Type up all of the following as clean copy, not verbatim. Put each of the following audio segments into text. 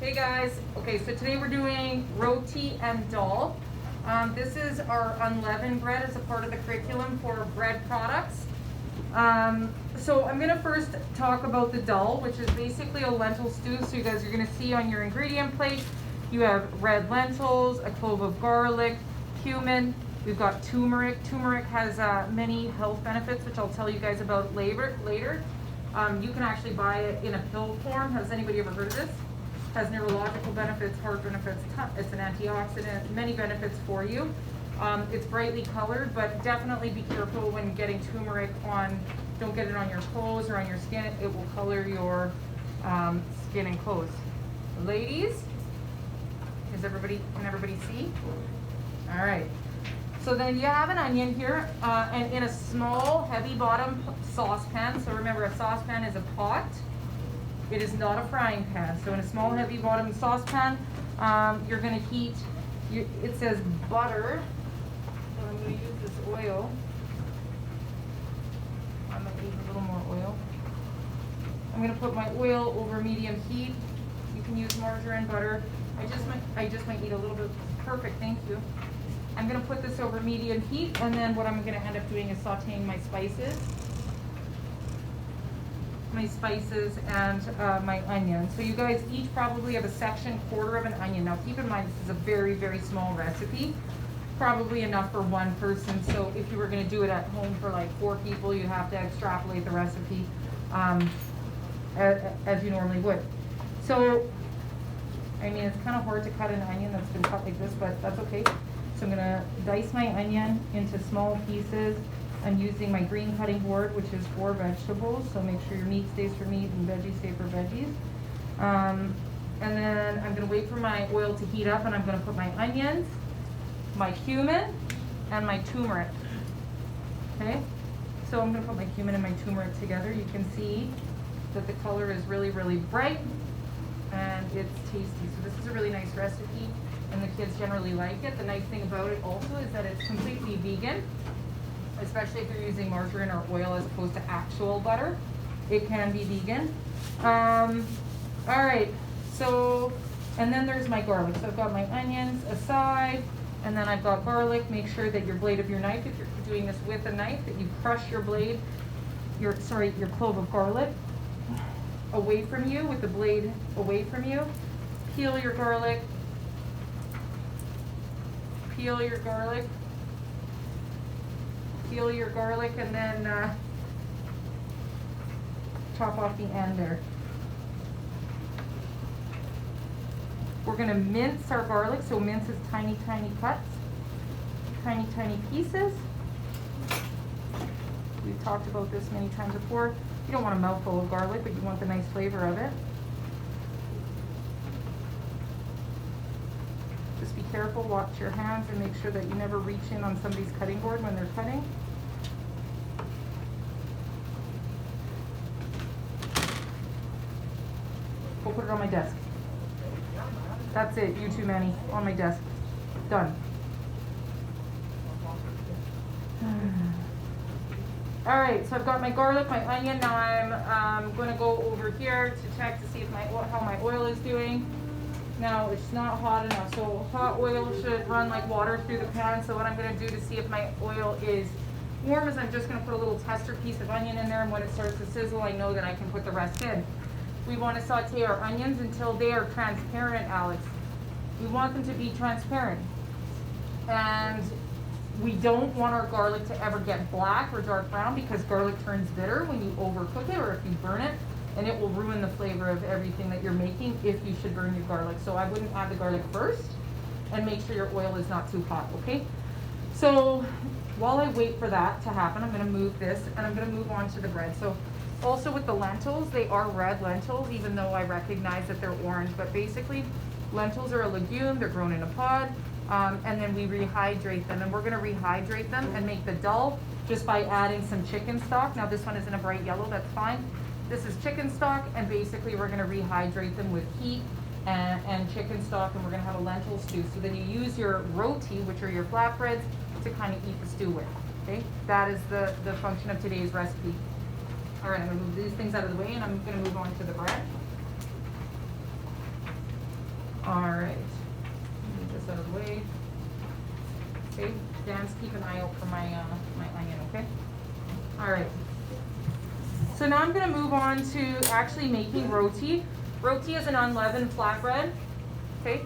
Hey guys, okay, so today we're doing Roti and Daal. This is our unleavened bread as a part of the curriculum for bread products. So I'm gonna first talk about the dal, which is basically a lentil stew. So you guys are gonna see on your ingredient plate, you have red lentils, a clove of garlic, cumin, we've got turmeric. Turmeric has many health benefits, which I'll tell you guys about later. You can actually buy it in a pill form. Has anybody ever heard of this? Has neurological benefits, heart benefits, it's an antioxidant, many benefits for you. It's brightly colored, but definitely be careful when getting turmeric on, don't get it on your clothes or on your skin. It will color your skin and clothes. Ladies, can everybody see? All right. So then you have an onion here, and in a small, heavy bottom saucepan. So remember, a saucepan is a pot. It is not a frying pan. So in a small, heavy bottom saucepan, you're going to heat, it says butter, so I'm going to use this oil. I'm going to use a little more oil. I'm going to put my oil over medium heat. You can use margarine, butter. I just might need a little bit, perfect, thank you. I'm going to put this over medium heat, and then what I'm going to end up doing is sauteing my spices and my onion. So you guys each probably have a section, quarter of an onion. Now keep in mind this is a very, very small recipe, probably enough for one person. So if you were going to do it at home for like 4 people, you have to extrapolate the recipe as you normally would. So I mean, it's kind of hard to cut an onion that's been cut like this, but that's okay. So I'm going to dice my onion into small pieces. I'm using my green cutting board, which is for vegetables, so make sure your meat stays for meat and veggies stay for veggies. And then I'm going to wait for my oil to heat up, and I'm going to put my onions, my cumin, and my turmeric. Okay? So I'm going to put my cumin and my turmeric together. You can see that the color is really, really bright, and it's tasty. So this is a really nice recipe, and the kids generally like it. The nice thing about it also is that it's completely vegan. Especially if you're using margarine or oil as opposed to actual butter. It can be vegan. All right, so, and then there's my garlic. So I've got my onions aside, and then I've got garlic. Make sure that your blade of your knife, if you're doing this with a knife, that you crush your blade, your clove of garlic away from you, with the blade away from you. Peel your garlic. Peel your garlic. Peel your garlic, and then chop off the end there. We're going to mince our garlic, so mince is tiny, tiny cuts, tiny, tiny pieces. We've talked about this many times before. You don't want a mouthful of garlic, but you want the nice flavor of it. Just be careful, watch your hands, and make sure that you never reach in on somebody's cutting board when they're cutting. Go put it on my desk. That's it, you too many, on my desk. Done. All right, so I've got my garlic, my onion. Now I'm going to go over here to check to see if how my oil is doing. Now it's not hot enough, so hot oil should run like water through the pan. So what I'm going to do to see if my oil is warm is I'm just going to put a little tester piece of onion in there, and when it starts to sizzle, I know that I can put the rest in. We want to saute our onions until they are transparent, Alex. We want them to be transparent. And we don't want our garlic to ever get black or dark brown, because garlic turns bitter when you overcook it or if you burn it. And it will ruin the flavor of everything that you're making if you should burn your garlic. So I wouldn't add the garlic first, and make sure your oil is not too hot, okay? So while I wait for that to happen, I'm gonna move this, and I'm gonna move on to the bread. So also with the lentils, they are red lentils, even though I recognize that they're orange, but basically lentils are a legume, they're grown in a pod, and then we rehydrate them, and we're gonna rehydrate them and make the dal just by adding some chicken stock. Now this one is in a bright yellow, that's fine. This is chicken stock, and basically we're going to rehydrate them with heat and chicken stock, and we're going to have a lentil stew. So then you use your roti, which are your flatbreads, to kind of eat the stew with. Okay, that is the function of today's recipe. All right, I'm going to move these things out of the way, and I'm going to move on to the bread. All right, move this out of the way. Okay, Dan's keep an eye out for my my onion, okay? All right. So now I'm gonna move on to actually making roti. Roti is an unleavened flatbread, okay?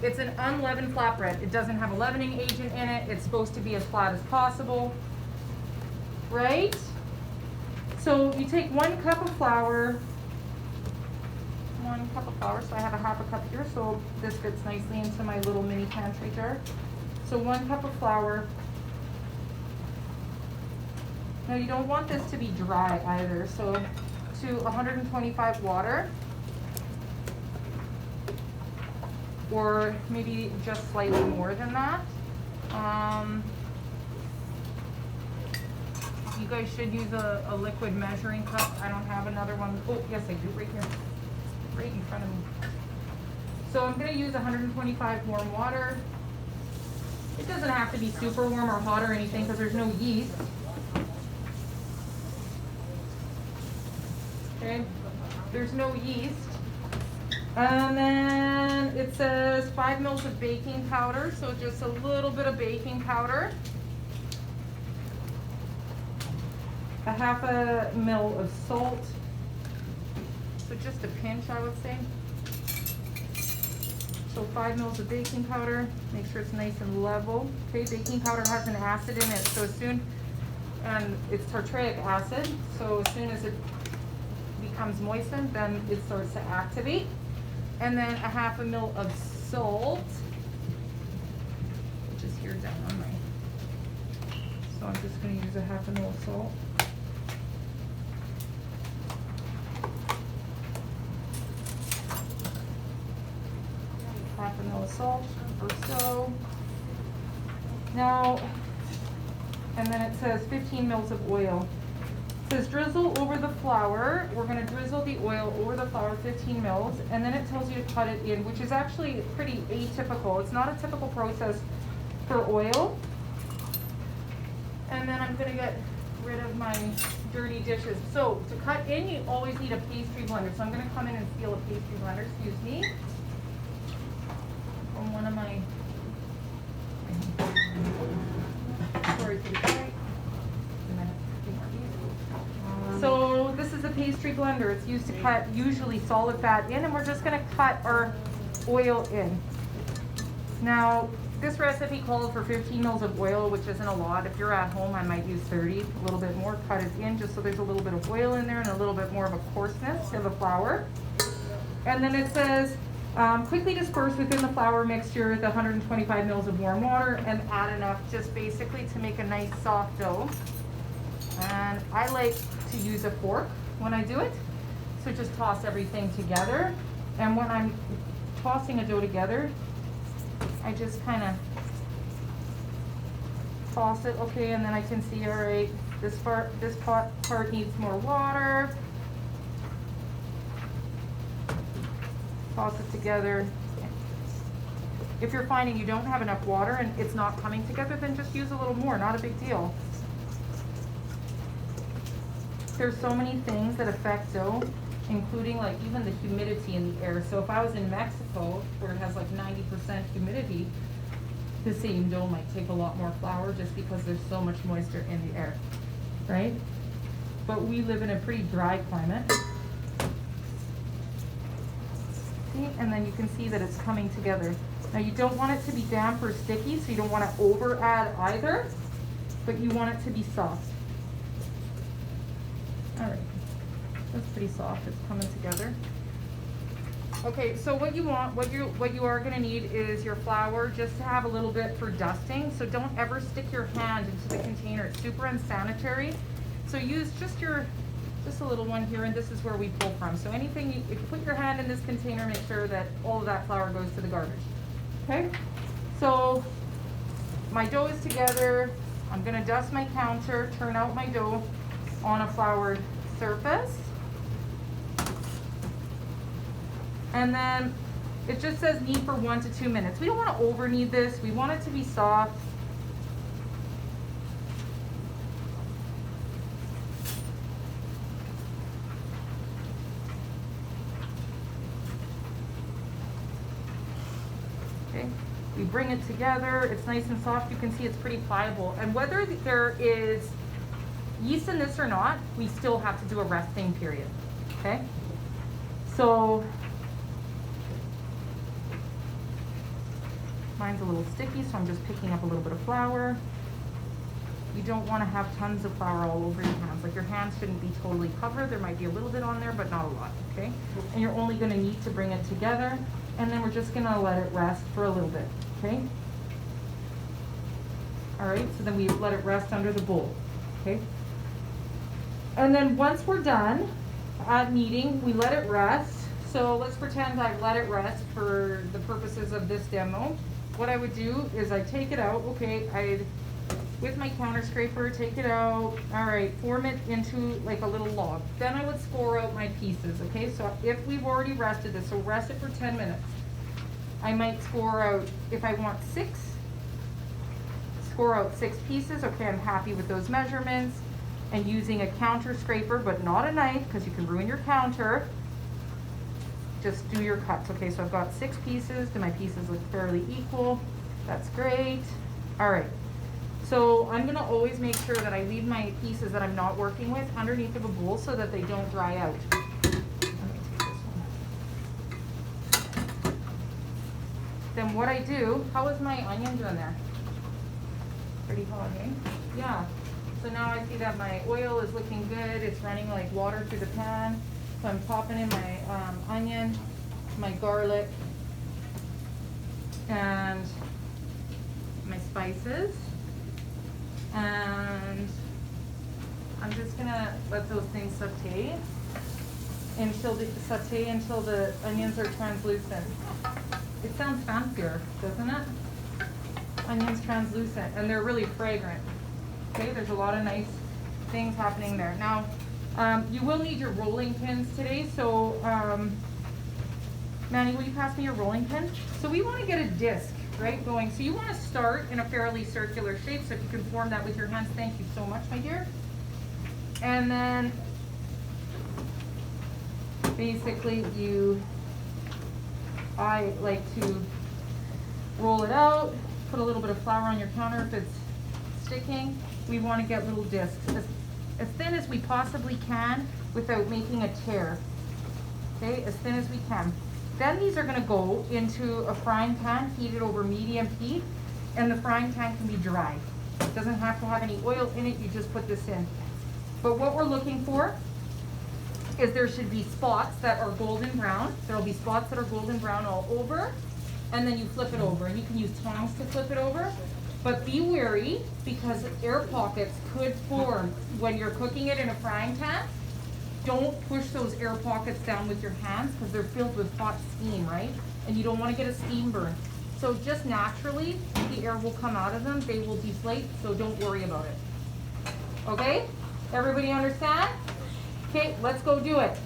It's an unleavened flatbread. It doesn't have a leavening agent in it. It's supposed to be as flat as possible, right? So you take 1 cup of flour, 1 cup of flour, so I have a half a cup here, so this fits nicely into my little mini pantry jar. So 1 cup of flour. Now you don't want this to be dry either, so to 125 water, or maybe just slightly more than that. You guys should use a liquid measuring cup. I don't have another one. Oh, yes I do, right here, right in front of me. So I'm gonna use 125 warm water. It doesn't have to be super warm or hot or anything because there's no yeast. Okay, there's no yeast. And then it says 5 mils of baking powder, so just a little bit of baking powder. A half a mil of salt, so just a pinch I would say. So 5 mils of baking powder, make sure it's nice and level. Okay, baking powder has an acid in it, so as soon, and it's tartaric acid, so as soon as it becomes moistened, then it starts to activate. And then a half a mil of salt, which is here down on my, so I'm just gonna use a half a mil of salt. Half a mil of salt or so. Now, and then it says 15 mils of oil. It says drizzle over the flour. We're going to drizzle the oil over the flour, 15 mils, and then it tells you to cut it in, which is actually pretty atypical. It's not a typical process for oil. And then I'm going to get rid of my dirty dishes. So to cut in, you always need a pastry blender. So I'm going to come in and steal a pastry blender, excuse me, from one of my, sorry for the bite. So this is a pastry blender. It's used to cut usually solid fat in, and we're just going to cut our oil in. Now, this recipe calls for 15 mils of oil, which isn't a lot. If you're at home, I might use 30, a little bit more. Cut it in just so there's a little bit of oil in there and a little bit more of a coarseness to the flour. And then it says, quickly disperse within the flour mixture the 125 mils of warm water and add enough just basically to make a nice soft dough. And I like to use a fork when I do it. So just toss everything together. And when I'm tossing a dough together, I just kind of toss it, okay, and then I can see, all right, this part needs more water. Toss it together. If you're finding you don't have enough water and it's not coming together, then just use a little more, not a big deal. There's so many things that affect dough, including like even the humidity in the air. So if I was in Mexico where it has like 90% humidity, the same dough might take a lot more flour just because there's so much moisture in the air, right? But we live in a pretty dry climate. See? And then you can see that it's coming together. Now you don't want it to be damp or sticky, so you don't want to over add either, but you want it to be soft. All right, that's pretty soft, it's coming together. Okay, so what you want, what you are gonna need is your flour just to have a little bit for dusting. So don't ever stick your hand into the container, it's super unsanitary. So use just a little one here, and this is where we pull from. So anything, if you put your hand in this container, make sure that all of that flour goes to the garbage. Okay, so my dough is together. I'm gonna dust my counter, turn out my dough on a floured surface. And then it just says knead for 1 to 2 minutes. We don't want to over knead this. We want it to be soft. Okay, we bring it together, it's nice and soft, you can see it's pretty pliable. And whether there is yeast in this or not, we still have to do a resting period, okay? So, mine's a little sticky, so I'm just picking up a little bit of flour. You don't want to have tons of flour all over your hands. Like, your hands shouldn't be totally covered. There might be a little bit on there, but not a lot, okay? And you're only going to need to bring it together, and then we're just going to let it rest for a little bit, okay? All right, so then we let it rest under the bowl, okay? And then once we're done at kneading, we let it rest. So let's pretend I've let it rest for the purposes of this demo. What I would do is I take it out, okay, I'd with my counter scraper, take it out, all right, form it into like a little log. Then I would score out my pieces, okay? So if we've already rested this, so rest it for 10 minutes. I might score out, if I want 6, score out 6 pieces, okay, I'm happy with those measurements. And using a counter scraper, but not a knife, because you can ruin your counter, just do your cuts. Okay, so I've got 6 pieces. Do my pieces look fairly equal? That's great. All right. So I'm gonna always make sure that I leave my pieces that I'm not working with underneath of a bowl so that they don't dry out. Let me take this one. Then what I do, how is my onion doing there? Pretty hot, eh? Yeah. So now I see that my oil is looking good. It's running like water through the pan. So I'm popping in my onion, my garlic, and my spices. And I'm just gonna let those things saute until the onions are translucent. It sounds fancier, doesn't it? Onions translucent, and they're really fragrant. Okay, there's a lot of nice things happening there. Now, you will need your rolling pins today, so Manny, will you pass me your rolling pin? So we want to get a disc, right, going. So you want to start in a fairly circular shape, so if you can form that with your hands, thank you so much, my dear. And then basically I like to roll it out, put a little bit of flour on your counter if it's sticking. We want to get little discs as thin as we possibly can without making a tear. Okay, as thin as we can. Then these are going to go into a frying pan heated over medium heat, and the frying pan can be dry. It doesn't have to have any oil in it, you just put this in. But what we're looking for is there should be spots that are golden brown. There will be spots that are golden brown all over, and then you flip it over. And you can use tongs to flip it over. But be wary, because air pockets could form when you're cooking it in a frying pan. Don't push those air pockets down with your hands because they're filled with hot steam, right? And you don't want to get a steam burn. So just naturally, the air will come out of them. They will deflate, so don't worry about it. Okay? Everybody understand? Okay, let's go do it.